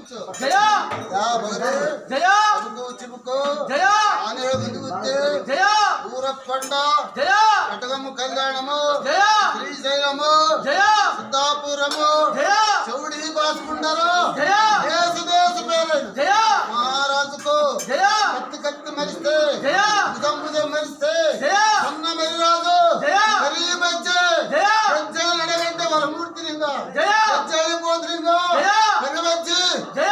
జయ జయ జయ జయ ఊరకొండ జయ కటగము కళ్యాణము జయ శ్రీశైలము జయ సిద్ధాపురము జయ చౌడి బాసుకుంటారు జయ దేశ దేశ పేరైన జయ మహారాజుకు జయ కత్తి కత్తి మరిస్తే జయ భుజం భుజం మరిస్తే జయ సన్న మెరిరాజు జయ మరీ బజ్జే జయ బజ్జే నడగంటే వరమూర్తి లింగ జయ బజ్జే పోతులింగ జయ మెరవచ్చి జయ